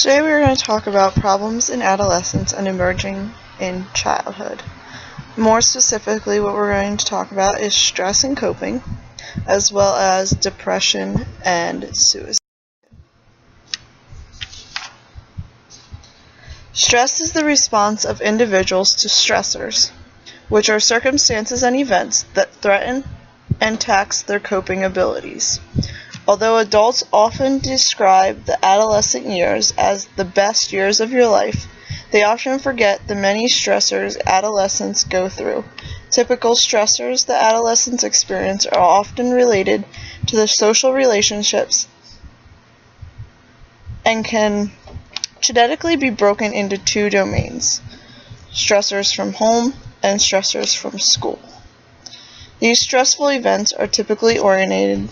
Today we are going to talk about problems in adolescence and emerging in childhood. More specifically, what we're going to talk about is stress and coping, as well as depression and suicide. Stress is the response of individuals to stressors, which are circumstances and events that threaten and tax their coping abilities. Although adults often describe the adolescent years as the best years of your life, they often forget the many stressors adolescents go through. Typical stressors that adolescents experience are often related to their social relationships and can genetically be broken into two domains: stressors from home and stressors from school. These stressful events are typically oriented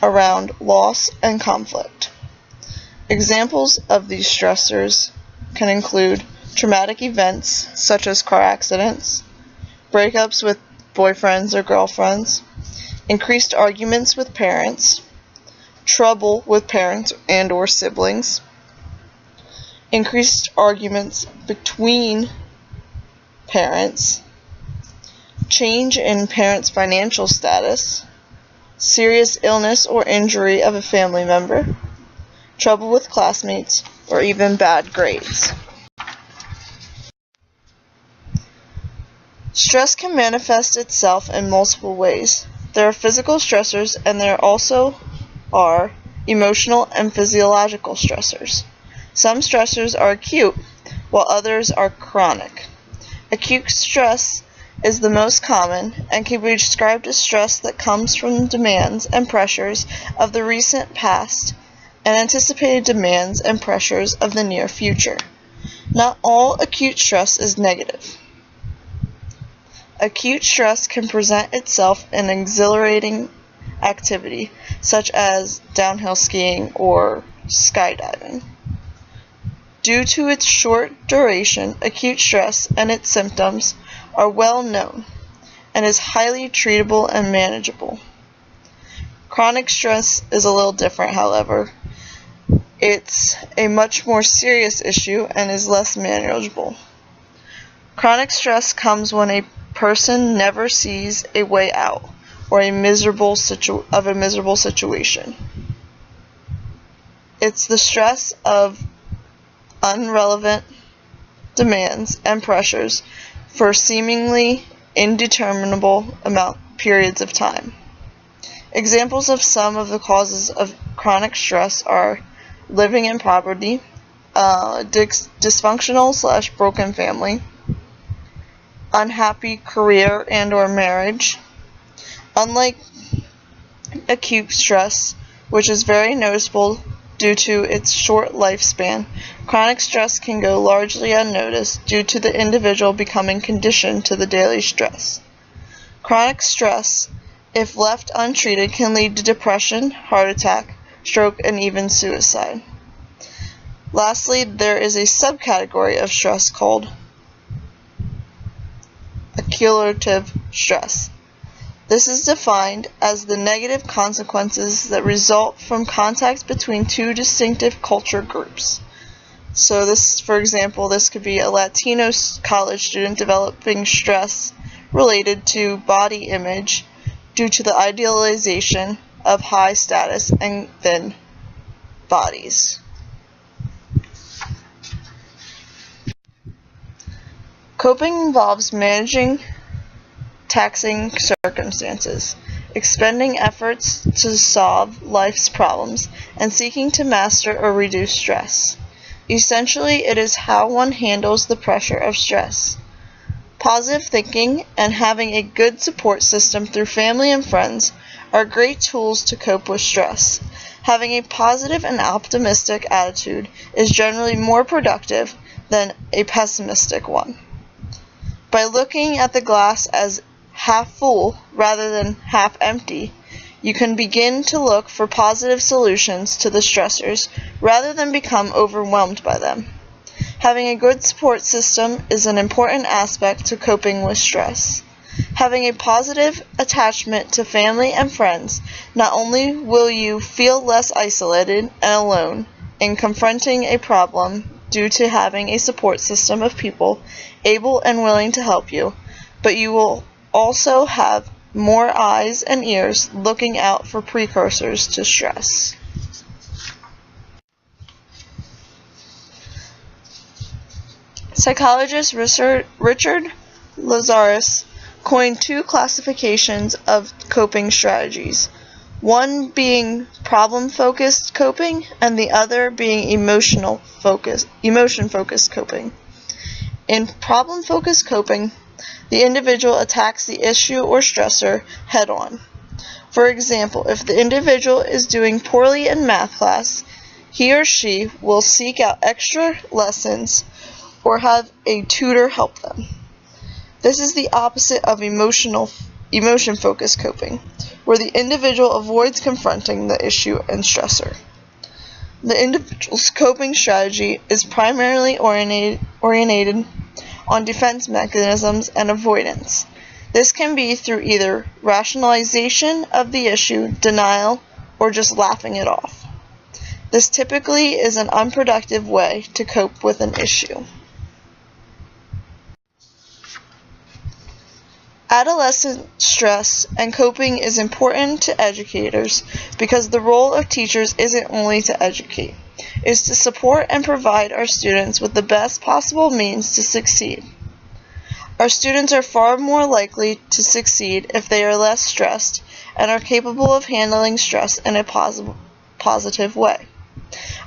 around loss and conflict. Examples of these stressors can include traumatic events such as car accidents, breakups with boyfriends or girlfriends, increased arguments with parents, trouble with parents and or siblings, increased arguments between parents, change in parents' financial status, serious illness or injury of a family member, trouble with classmates, or even bad grades. Stress can manifest itself in multiple ways. There are physical stressors, and there also are emotional and physiological stressors. Some stressors are acute, while others are chronic. Acute stress is the most common and can be described as stress that comes from demands and pressures of the recent past and anticipated demands and pressures of the near future. Not all acute stress is negative. Acute stress can present itself in exhilarating activity, such as downhill skiing or skydiving. Due to its short duration, acute stress and its symptoms are well known and is highly treatable and manageable. Chronic stress is a little different, however. It's a much more serious issue and is less manageable. Chronic stress comes when a person never sees a way out or a miserable situation. It's the stress of irrelevant demands and pressures for seemingly indeterminable periods of time. Examples of some of the causes of chronic stress are living in poverty, dysfunctional/broken family, unhappy career and or marriage. Unlike acute stress, which is very noticeable due to its short lifespan, chronic stress can go largely unnoticed due to the individual becoming conditioned to the daily stress. Chronic stress, if left untreated, can lead to depression, heart attack, stroke, and even suicide. Lastly, there is a subcategory of stress called accumulative stress. This is defined as the negative consequences that result from contact between two distinctive culture groups. So this, for example, this could be a Latino college student developing stress related to body image due to the idealization of high status and thin bodies. Coping involves managing taxing circumstances, expending efforts to solve life's problems, and seeking to master or reduce stress. Essentially, it is how one handles the pressure of stress. Positive thinking and having a good support system through family and friends are great tools to cope with stress. Having a positive and optimistic attitude is generally more productive than a pessimistic one. By looking at the glass as half full rather than half empty, you can begin to look for positive solutions to the stressors rather than become overwhelmed by them. Having a good support system is an important aspect to coping with stress. Having a positive attachment to family and friends, not only will you feel less isolated and alone in confronting a problem due to having a support system of people able and willing to help you, but you will also have more eyes and ears looking out for precursors to stress. Psychologist Richard Lazarus coined two classifications of coping strategies, one being problem-focused coping and the other being emotion-focused coping. In problem-focused coping, the individual attacks the issue or stressor head-on. For example, if the individual is doing poorly in math class, he or she will seek out extra lessons or have a tutor help them. This is the opposite of emotion-focused coping, where the individual avoids confronting the issue and stressor. The individual's coping strategy is primarily oriented on defense mechanisms and avoidance. This can be through either rationalization of the issue, denial, or just laughing it off. This typically is an unproductive way to cope with an issue. Adolescent stress and coping is important to educators because the role of teachers isn't only to educate, it is to support and provide our students with the best possible means to succeed. Our students are far more likely to succeed if they are less stressed and are capable of handling stress in a positive way.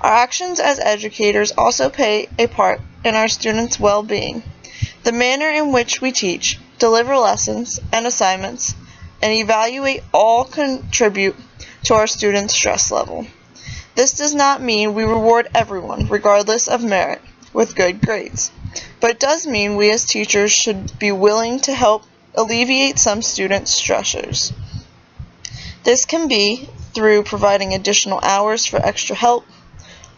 Our actions as educators also play a part in our students' well-being. The manner in which we teach, deliver lessons and assignments, and evaluate all contribute to our students' stress level. This does not mean we reward everyone, regardless of merit, with good grades, but it does mean we as teachers should be willing to help alleviate some students' stressors. This can be through providing additional hours for extra help,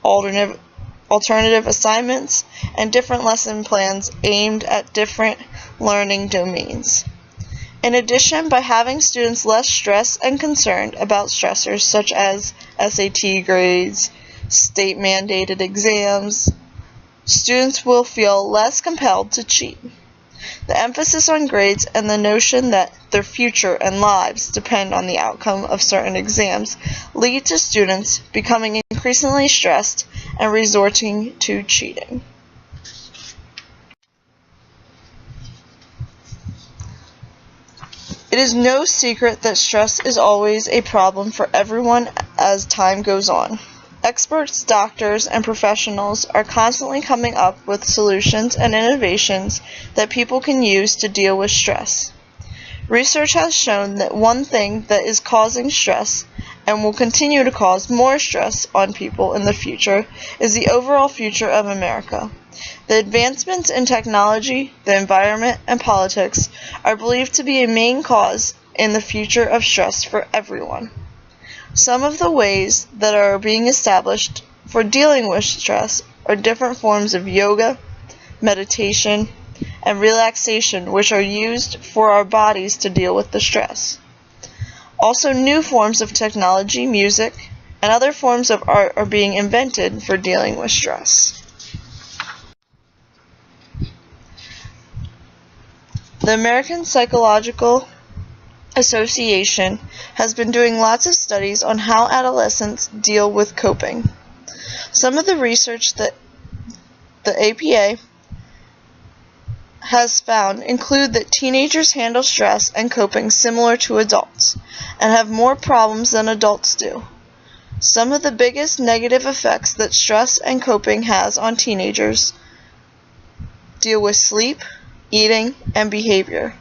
alternative assignments, and different lesson plans aimed at different learning domains. In addition, by having students less stressed and concerned about stressors such as SAT grades, state-mandated exams, students will feel less compelled to cheat. The emphasis on grades and the notion that their future and lives depend on the outcome of certain exams lead to students becoming increasingly stressed and resorting to cheating. It is no secret that stress is always a problem for everyone as time goes on. Experts, doctors, and professionals are constantly coming up with solutions and innovations that people can use to deal with stress. Research has shown that one thing that is causing stress and will continue to cause more stress on people in the future is the overall future of America. The advancements in technology, the environment, and politics are believed to be a main cause in the future of stress for everyone. Some of the ways that are being established for dealing with stress are different forms of yoga, meditation, and relaxation which are used for our bodies to deal with the stress. Also, new forms of technology, music, and other forms of art are being invented for dealing with stress. The American Psychological Association has been doing lots of studies on how adolescents deal with coping. Some of the research that the APA has found include that teenagers handle stress and coping similar to adults and have more problems than adults do. Some of the biggest negative effects that stress and coping has on teenagers deal with sleep, eating, and behavior.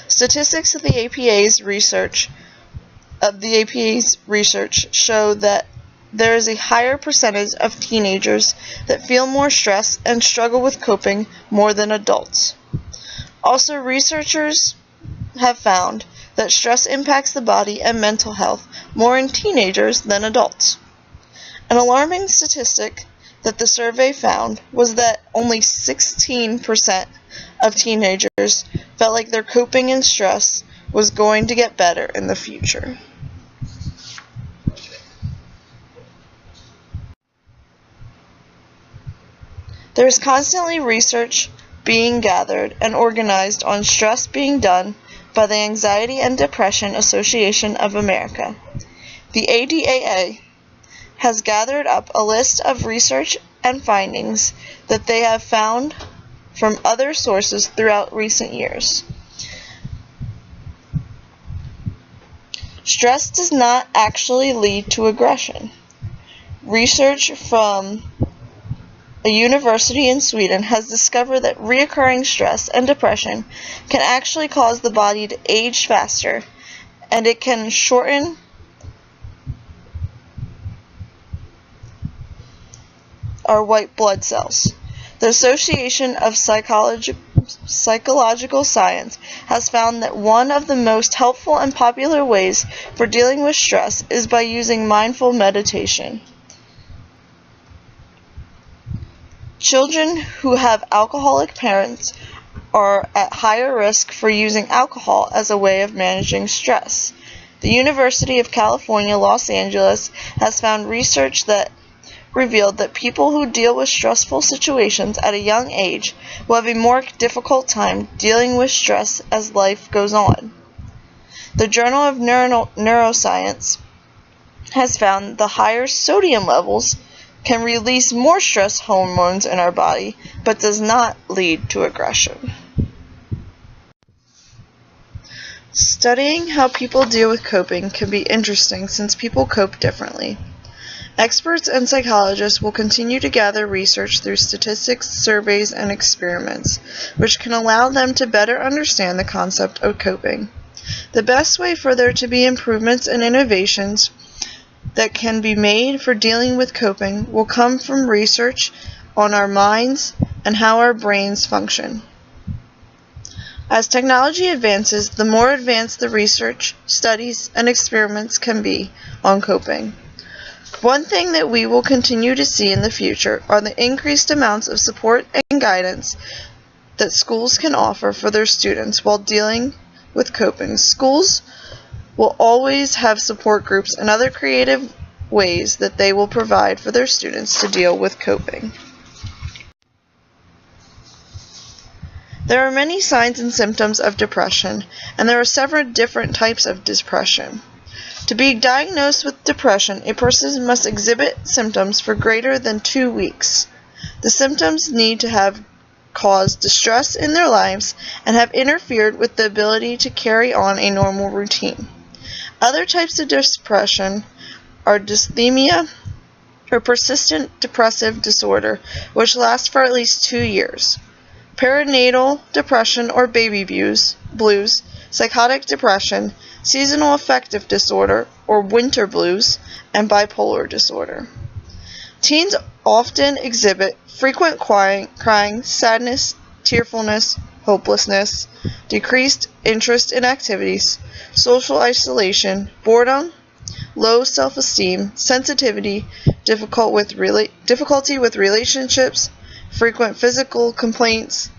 Statistics of the APA's research show that there is a higher percentage of teenagers that feel more stress and struggle with coping more than adults. Also, researchers have found that stress impacts the body and mental health more in teenagers than adults. An alarming statistic that the survey found was that only 16% of teenagers felt like their coping and stress was going to get better in the future. There is constantly research being gathered and organized on stress being done by the Anxiety and Depression Association of America. The ADAA has gathered up a list of research and findings that they have found from other sources throughout recent years. Stress does not actually lead to aggression. Research from a university in Sweden has discovered that recurring stress and depression can actually cause the body to age faster, and it can shorten our white blood cells. The Association of Psychological Science has found that one of the most helpful and popular ways for dealing with stress is by using mindful meditation. Children who have alcoholic parents are at higher risk for using alcohol as a way of managing stress. The University of California, Los Angeles has found research that revealed that people who deal with stressful situations at a young age will have a more difficult time dealing with stress as life goes on. The Journal of Neuroscience has found the higher sodium levels can release more stress hormones in our body, but does not lead to aggression. Studying how people deal with coping can be interesting since people cope differently. Experts and psychologists will continue to gather research through statistics, surveys, and experiments, which can allow them to better understand the concept of coping. The best way for there to be improvements and innovations that can be made for dealing with coping will come from research on our minds and how our brains function. As technology advances, the more advanced the research, studies, and experiments can be on coping. One thing that we will continue to see in the future are the increased amounts of support and guidance that schools can offer for their students while dealing with coping. Schools will always have support groups and other creative ways that they will provide for their students to deal with coping. There are many signs and symptoms of depression, and there are several different types of depression. To be diagnosed with depression, a person must exhibit symptoms for greater than 2 weeks. The symptoms need to have caused distress in their lives and have interfered with the ability to carry on a normal routine. Other types of depression are dysthymia, or persistent depressive disorder, which lasts for at least 2 years, perinatal depression or baby blues, psychotic depression, seasonal affective disorder or winter blues, and bipolar disorder. Teens often exhibit frequent crying, sadness, tearfulness, hopelessness, decreased interest in activities, social isolation, boredom, low self-esteem, sensitivity, difficulty with relationships, frequent physical complaints,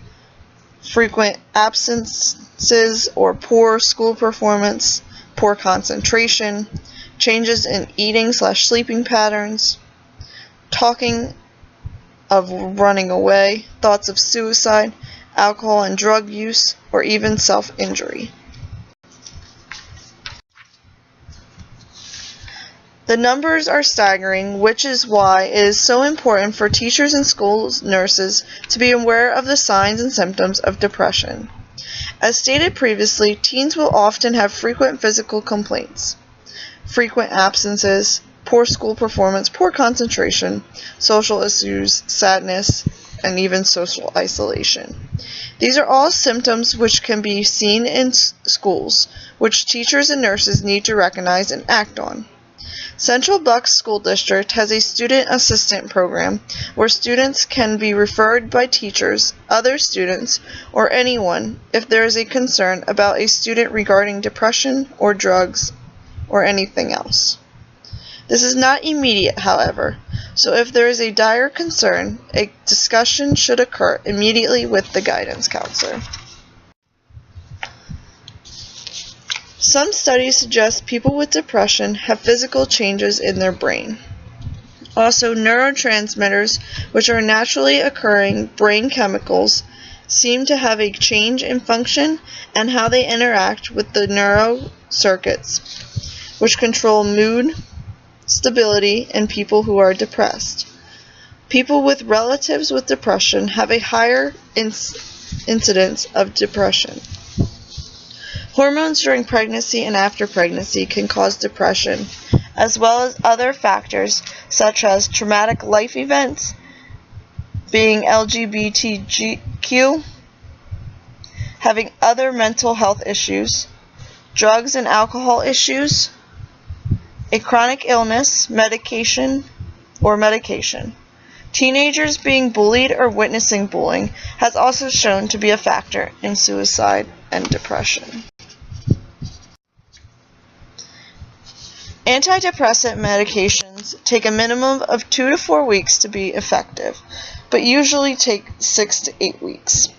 frequent absences or poor school performance, poor concentration, changes in eating/sleeping patterns, talking of running away, thoughts of suicide, alcohol and drug use, or even self-injury. The numbers are staggering, which is why it is so important for teachers and school nurses to be aware of the signs and symptoms of depression. As stated previously, teens will often have frequent physical complaints, frequent absences, poor school performance, poor concentration, social issues, sadness, and even social isolation. These are all symptoms which can be seen in schools, which teachers and nurses need to recognize and act on. Central Bucks School District has a student assistant program where students can be referred by teachers, other students, or anyone if there is a concern about a student regarding depression or drugs or anything else. This is not immediate, however, so if there is a dire concern, a discussion should occur immediately with the guidance counselor. Some studies suggest people with depression have physical changes in their brain. Also, neurotransmitters, which are naturally occurring brain chemicals, seem to have a change in function and how they interact with the neural circuits, which control mood stability in people who are depressed. People with relatives with depression have a higher incidence of depression. Hormones during pregnancy and after pregnancy can cause depression, as well as other factors such as traumatic life events, being LGBTQ, having other mental health issues, drugs and alcohol issues, a chronic illness, medication. Teenagers being bullied or witnessing bullying has also shown to be a factor in suicide and depression. Antidepressant medications take a minimum of 2 to 4 weeks to be effective, but usually take 6 to 8 weeks.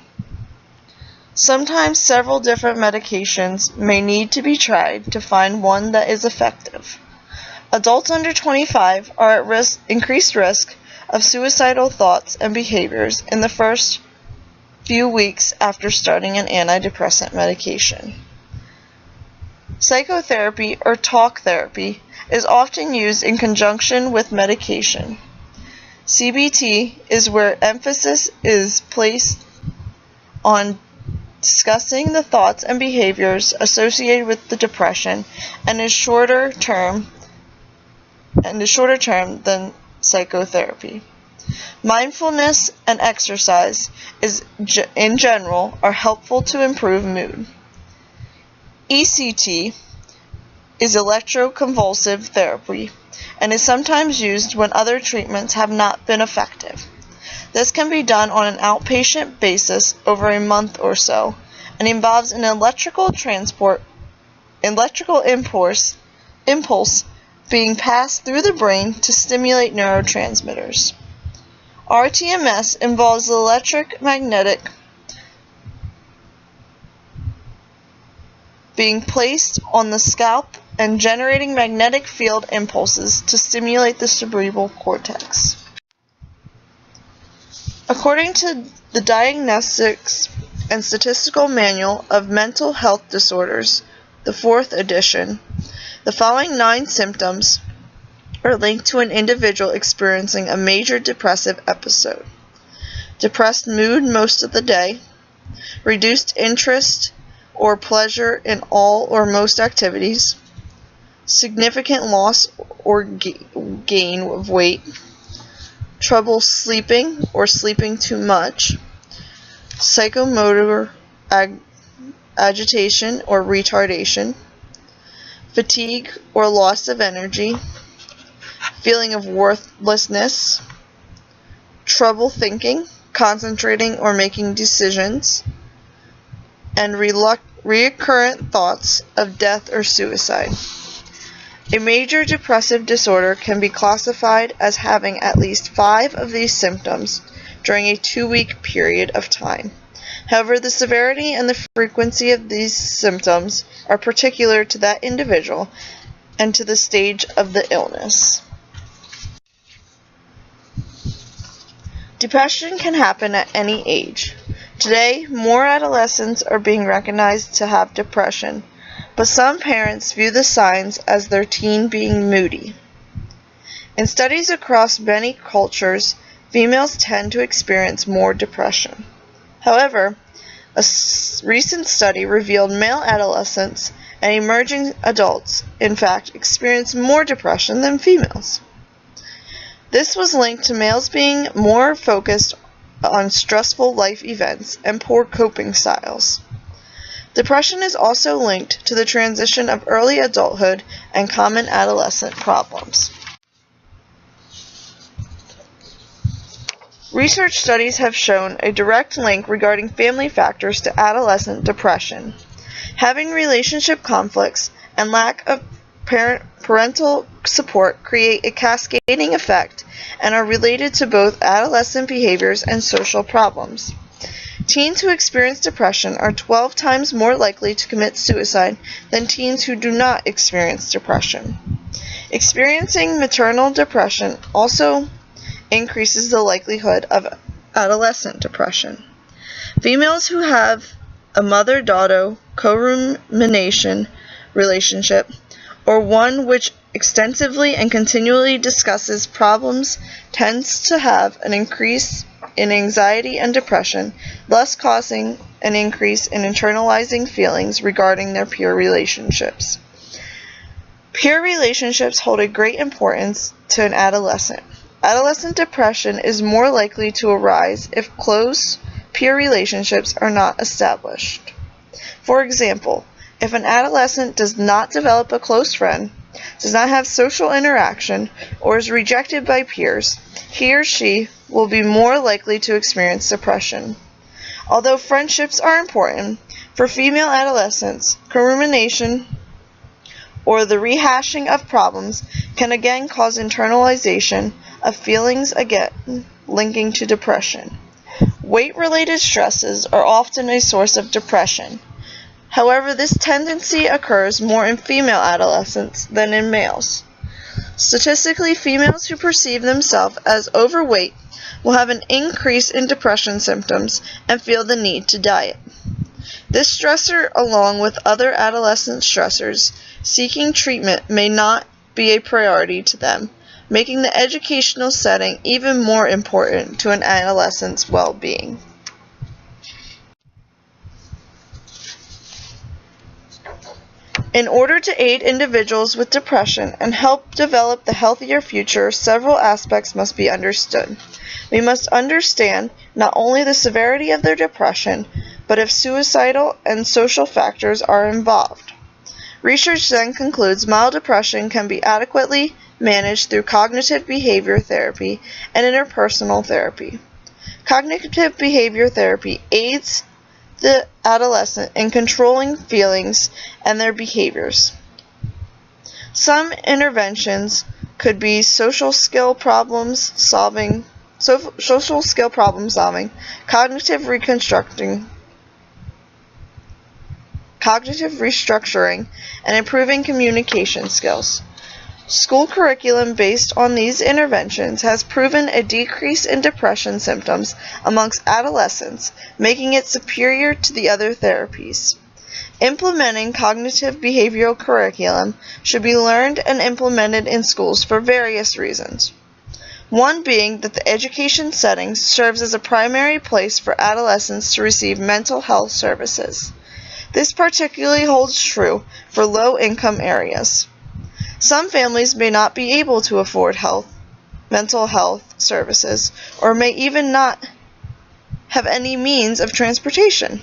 Sometimes several different medications may need to be tried to find one that is effective. Adults under 25 are at increased risk of suicidal thoughts and behaviors in the first few weeks after starting an antidepressant medication. Psychotherapy or talk therapy is often used in conjunction with medication. CBT is where emphasis is placed on discussing the thoughts and behaviors associated with the depression and is shorter term than psychotherapy. Mindfulness and exercise in general are helpful to improve mood. ECT is electroconvulsive therapy and is sometimes used when other treatments have not been effective. This can be done on an outpatient basis over a month or so and involves an electrical impulse being passed through the brain to stimulate neurotransmitters. RTMS involves electromagnetic being placed on the scalp and generating magnetic field impulses to stimulate the cerebral cortex. According to the Diagnostics and Statistical Manual of Mental Health Disorders, the 4th edition, the following 9 symptoms are linked to an individual experiencing a major depressive episode: depressed mood most of the day, reduced interest or pleasure in all or most activities, significant loss or gain of weight, trouble sleeping or sleeping too much, psychomotor agitation or retardation, fatigue or loss of energy, feeling of worthlessness, trouble thinking, concentrating or making decisions, and recurrent thoughts of death or suicide. A major depressive disorder can be classified as having at least 5 of these symptoms during a 2-week period of time. However, the severity and the frequency of these symptoms are particular to that individual and to the stage of the illness. Depression can happen at any age. Today, more adolescents are being recognized to have depression, but some parents view the signs as their teen being moody. In studies across many cultures, females tend to experience more depression. However, a recent study revealed male adolescents and emerging adults, in fact, experience more depression than females. This was linked to males being more focused on stressful life events and poor coping styles. Depression is also linked to the transition of early adulthood and common adolescent problems. Research studies have shown a direct link regarding family factors to adolescent depression. Having relationship conflicts and lack of parental support create a cascading effect and are related to both adolescent behaviors and social problems. Teens who experience depression are 12 times more likely to commit suicide than teens who do not experience depression. Experiencing maternal depression also increases the likelihood of adolescent depression. Females who have a mother-daughter co-rumination relationship, or one which extensively and continually discusses problems, tends to have an increase in anxiety and depression, thus causing an increase in internalizing feelings regarding their peer relationships. Peer relationships hold a great importance to an adolescent. Adolescent depression is more likely to arise if close peer relationships are not established. For example, if an adolescent does not develop a close friend, does not have social interaction, or is rejected by peers, he or she will be more likely to experience depression. Although friendships are important, for female adolescents, co-rumination or the rehashing of problems can again cause internalization of feelings, again linking to depression. Weight-related stresses are often a source of depression. However, this tendency occurs more in female adolescents than in males. Statistically, females who perceive themselves as overweight will have an increase in depression symptoms and feel the need to diet. This stressor, along with other adolescent stressors, seeking treatment may not be a priority to them, making the educational setting even more important to an adolescent's well-being. In order to aid individuals with depression and help develop the healthier future, several aspects must be understood. We must understand not only the severity of their depression, but if suicidal and social factors are involved. Research then concludes mild depression can be adequately managed through cognitive behavior therapy and interpersonal therapy. Cognitive behavior therapy aids the adolescent in controlling feelings and their behaviors. Some interventions could be social skill problem solving, cognitive restructuring, and improving communication skills. School curriculum based on these interventions has proven a decrease in depression symptoms amongst adolescents, making it superior to the other therapies. Implementing cognitive behavioral curriculum should be learned and implemented in schools for various reasons. One being that the education setting serves as a primary place for adolescents to receive mental health services. This particularly holds true for low-income areas. Some families may not be able to afford mental health services, or may even not have any means of transportation.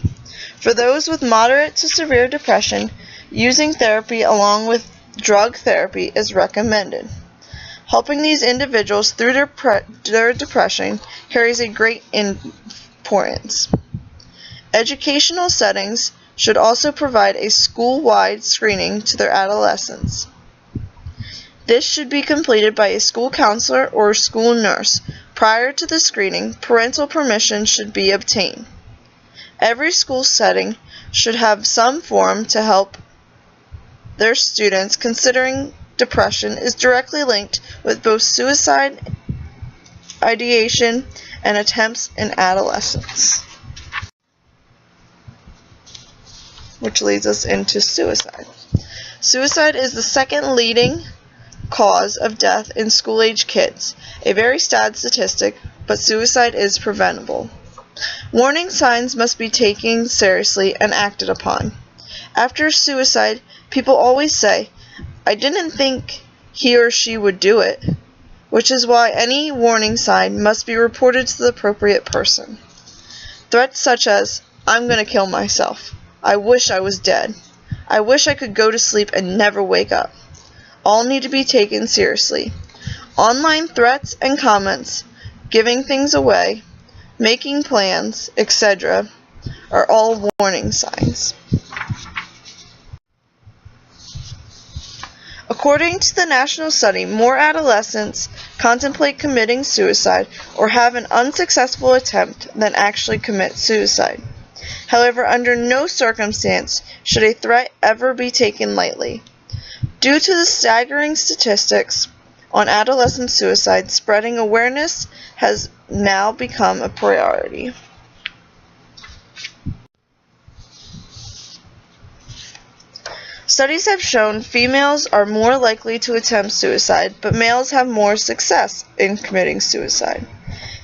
For those with moderate to severe depression, using therapy along with drug therapy is recommended. Helping these individuals through their depression carries a great importance. Educational settings should also provide a school-wide screening to their adolescents. This should be completed by a school counselor or school nurse. Prior to the screening, parental permission should be obtained. Every school setting should have some forum to help their students, considering depression is directly linked with both suicide ideation and attempts in adolescence. Which leads us into suicide. Suicide is the second leading cause of death in school-age kids. A very sad statistic, but suicide is preventable. Warning signs must be taken seriously and acted upon. After suicide, people always say, "I didn't think he or she would do it," which is why any warning sign must be reported to the appropriate person. Threats such as, "I'm going to kill myself," "I wish I was dead," "I wish I could go to sleep and never wake up," all need to be taken seriously. Online threats and comments, giving things away, making plans, etc. are all warning signs. According to the national study, more adolescents contemplate committing suicide or have an unsuccessful attempt than actually commit suicide. However, under no circumstance should a threat ever be taken lightly. Due to the staggering statistics on adolescent suicide, spreading awareness has now become a priority. Studies have shown females are more likely to attempt suicide, but males have more success in committing suicide.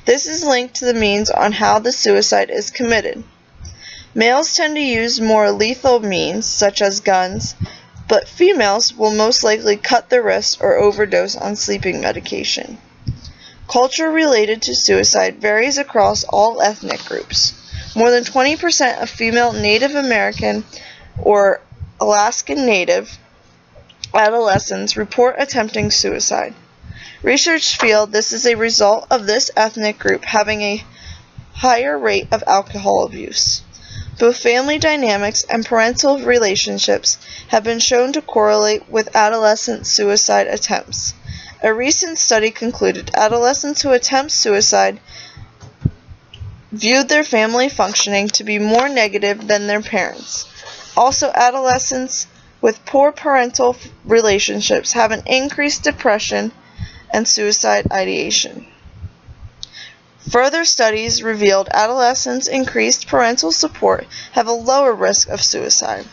This is linked to the means on how the suicide is committed. Males tend to use more lethal means, such as guns, but females will most likely cut their wrists or overdose on sleeping medication. Culture related to suicide varies across all ethnic groups. More than 20% of female Native American or Alaskan Native adolescents report attempting suicide. Research feel this is a result of this ethnic group having a higher rate of alcohol abuse. Both family dynamics and parental relationships have been shown to correlate with adolescent suicide attempts. A recent study concluded adolescents who attempt suicide viewed their family functioning to be more negative than their parents. Also, adolescents with poor parental relationships have an increased depression and suicide ideation. Further studies revealed adolescents' increased parental support have a lower risk of suicide.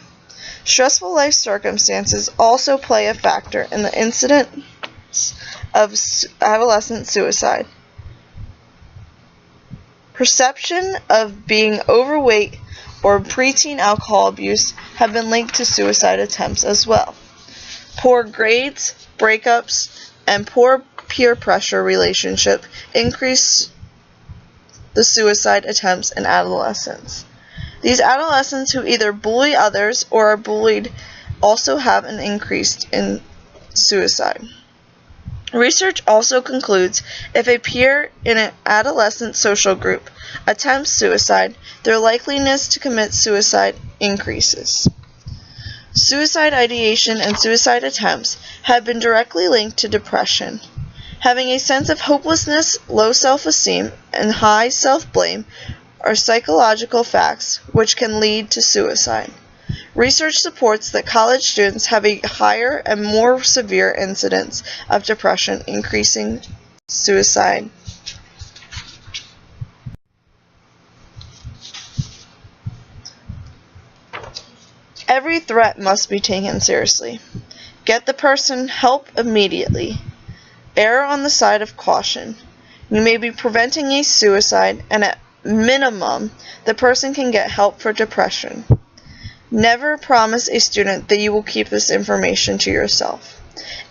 Stressful life circumstances also play a factor in the incidence of adolescent suicide. Perception of being overweight or preteen alcohol abuse have been linked to suicide attempts as well. Poor grades, breakups, and poor peer pressure relationship increase the suicide attempts in adolescents. These adolescents who either bully others or are bullied also have an increase in suicide. Research also concludes if a peer in an adolescent social group attempts suicide, their likeliness to commit suicide increases. Suicide ideation and suicide attempts have been directly linked to depression. Having a sense of hopelessness, low self-esteem, and high self-blame are psychological facts which can lead to suicide. Research supports that college students have a higher and more severe incidence of depression, increasing suicide. Every threat must be taken seriously. Get the person help immediately. Err on the side of caution. You may be preventing a suicide, and at minimum, the person can get help for depression. Never promise a student that you will keep this information to yourself.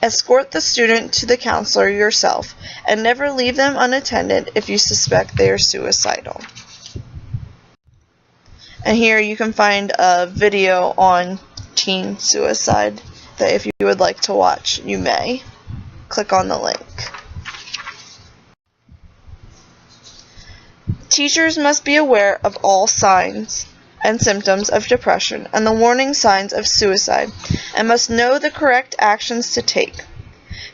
Escort the student to the counselor yourself, and never leave them unattended if you suspect they are suicidal. And here you can find a video on teen suicide that if you would like to watch, you may. Click on the link. Teachers must be aware of all signs and symptoms of depression and the warning signs of suicide and must know the correct actions to take.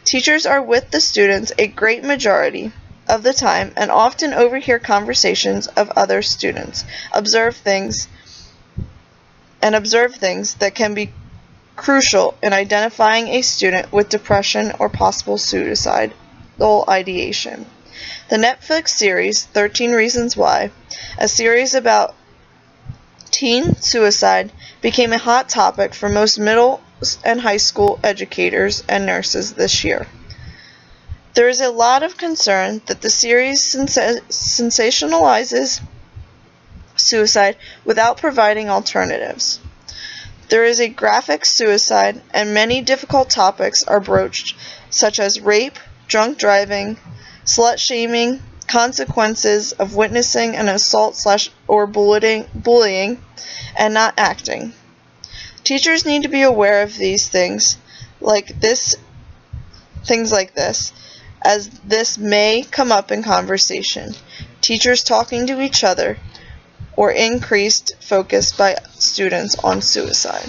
Teachers are with the students a great majority of the time and often overhear conversations of other students, observe things that can be crucial in identifying a student with depression or possible suicidal ideation. The Netflix series 13 Reasons Why, a series about teen suicide, became a hot topic for most middle and high school educators and nurses this year. There is a lot of concern that the series sensationalizes suicide without providing alternatives. There is a graphic suicide, and many difficult topics are broached, such as rape, drunk driving, slut-shaming, consequences of witnessing an assault or bullying, and not acting. Teachers need to be aware of these things like this, as this may come up in conversation. Teachers talking to each other, or increased focus by students on suicide.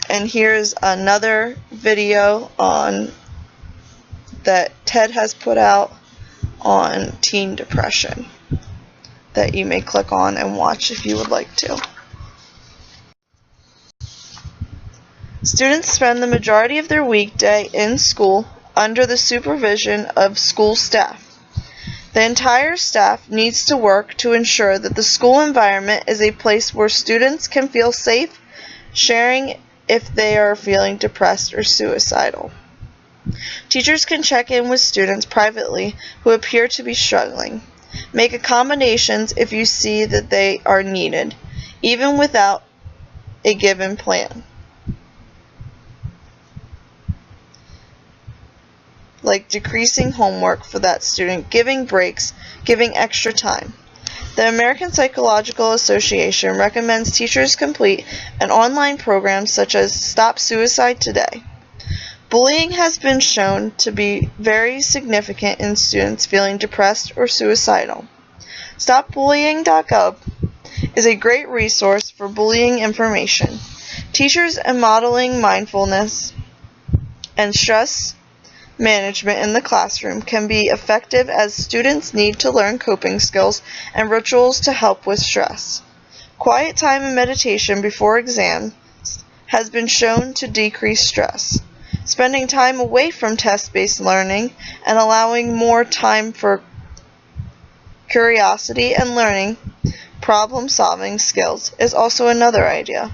And here's another video that TED has put out on teen depression that you may click on and watch if you would like to. Students spend the majority of their weekday in school under the supervision of school staff. The entire staff needs to work to ensure that the school environment is a place where students can feel safe sharing if they are feeling depressed or suicidal. Teachers can check in with students privately who appear to be struggling. Make accommodations if you see that they are needed, even without a given plan. Like decreasing homework for that student, giving breaks, giving extra time. The American Psychological Association recommends teachers complete an online program such as Stop Suicide Today. Bullying has been shown to be very significant in students feeling depressed or suicidal. StopBullying.gov is a great resource for bullying information. Teachers and modeling mindfulness and stress management in the classroom can be effective as students need to learn coping skills and rituals to help with stress. Quiet time and meditation before exams has been shown to decrease stress. Spending time away from test-based learning and allowing more time for curiosity and learning problem-solving skills is also another idea.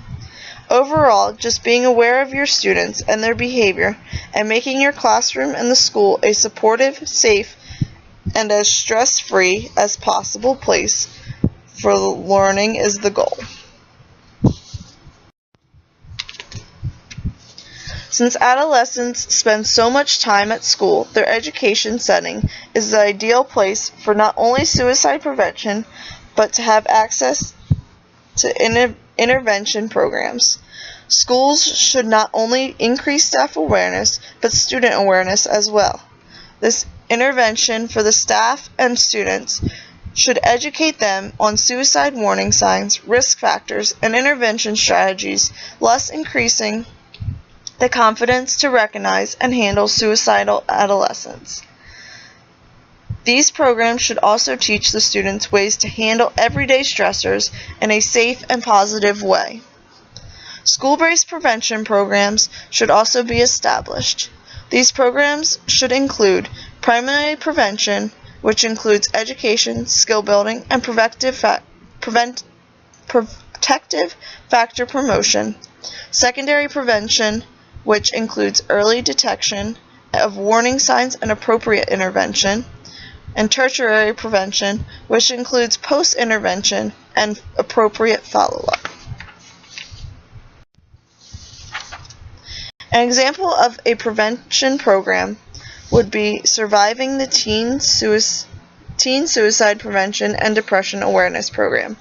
Overall, just being aware of your students and their behavior and making your classroom and the school a supportive, safe, and as stress-free as possible place for learning is the goal. Since adolescents spend so much time at school, their education setting is the ideal place for not only suicide prevention, but to have access to intervention programs. Schools should not only increase staff awareness, but student awareness as well. This intervention for the staff and students should educate them on suicide warning signs, risk factors, and intervention strategies, thus increasing the confidence to recognize and handle suicidal adolescents. These programs should also teach the students ways to handle everyday stressors in a safe and positive way. School-based prevention programs should also be established. These programs should include primary prevention, which includes education, skill building, and protective factor promotion. Secondary prevention, which includes early detection of warning signs and appropriate intervention. And tertiary prevention, which includes post-intervention and appropriate follow-up. An example of a prevention program would be Surviving the Teen Suicide Prevention and Depression Awareness Program.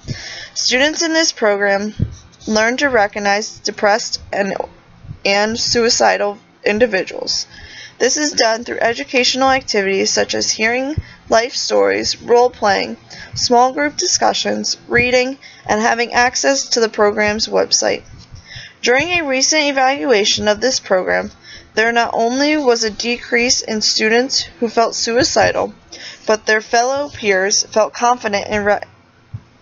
Students in this program learn to recognize depressed and suicidal individuals. This is done through educational activities such as hearing life stories, role-playing, small group discussions, reading, and having access to the program's website. During a recent evaluation of this program, there not only was a decrease in students who felt suicidal, but their fellow peers felt confident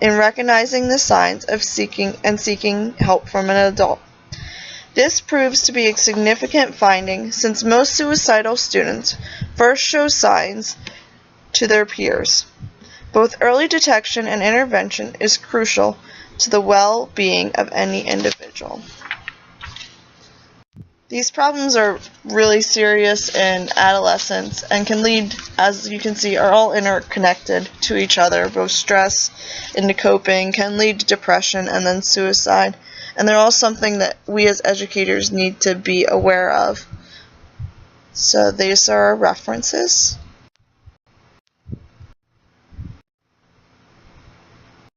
in recognizing the signs of seeking help from an adult. This proves to be a significant finding since most suicidal students first show signs to their peers. Both early detection and intervention is crucial to the well-being of any individual. These problems are really serious in adolescence and can lead, as you can see, are all interconnected to each other. Both stress into coping can lead to depression and then suicide. And they're all something that we as educators need to be aware of. So these are our references.